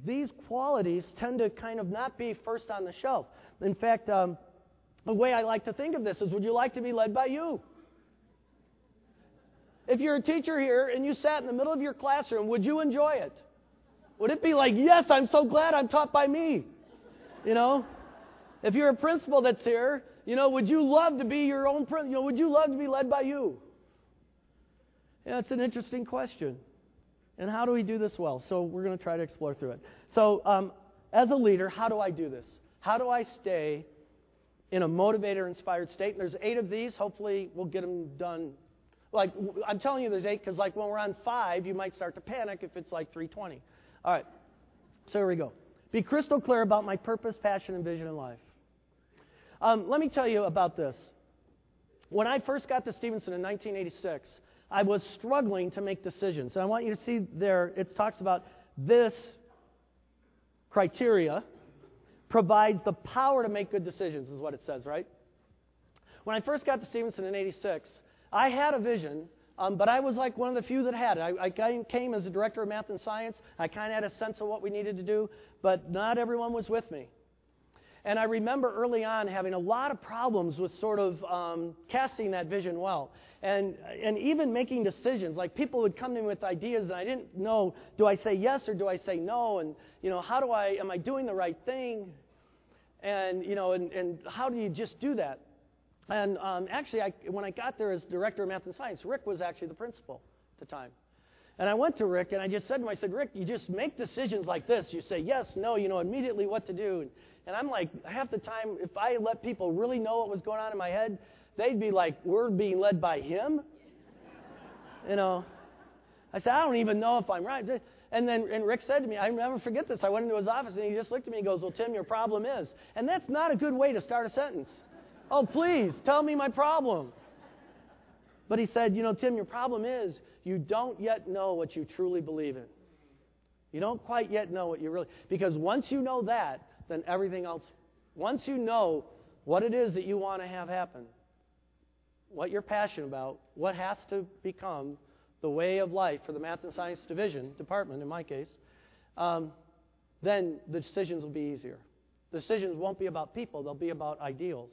These qualities tend to kind of not be first on the shelf. In fact, the way I like to think of this is, would you like to be led by you? If you're a teacher here and you sat in the middle of your classroom, would you enjoy it? Would it be like, yes, I'm so glad I'm taught by me? You know? If you're a principal that's here, would you love to be your own principal? Would you love to be led by you? Yeah, it's an interesting question. And how do we do this well? So we're going to try to explore through it. So as a leader, how do I do this? How do I stay in a motivated or inspired state? And there's 8 of these. Hopefully we'll get them done. Like, I'm telling you there's 8 because like when we're on 5, you might start to panic if it's like 3:20. All right. So here we go. Be crystal clear about my purpose, passion, and vision in life. Let me tell you about this. When I first got to Stevenson in 1986, I was struggling to make decisions. And I want you to see there, it talks about this criteria provides the power to make good decisions, is what it says, right? When I first got to Stevenson in 86, I had a vision, but I was like one of the few that had it. I came as a director of math and science. I kind of had a sense of what we needed to do, but not everyone was with me. And I remember early on having a lot of problems with sort of casting that vision well. And even making decisions. Like people would come to me with ideas and I didn't know, do I say yes or do I say no? And, am I doing the right thing? And, and how do you just do that? And actually, when I got there as director of math and science, Rick was actually the principal at the time. And I went to Rick and I just said to him, I said, Rick, you just make decisions like this. You say yes, no, immediately what to do. And I'm like, half the time, if I let people really know what was going on in my head, they'd be like, we're being led by him? I said, I don't even know if I'm right. And Rick said to me, I never forget this. I went into his office and he just looked at me and goes, well, Tim, your problem is. And that's not a good way to start a sentence. Oh, please, tell me my problem. But he said, Tim, your problem is you don't yet know what you truly believe in. You don't quite yet know what you really... Because once you know that, then everything else... Once you know what it is that you want to have happen, what you're passionate about, what has to become the way of life for the Math and Science department, in my case, then the decisions will be easier. The decisions won't be about people, they'll be about ideals.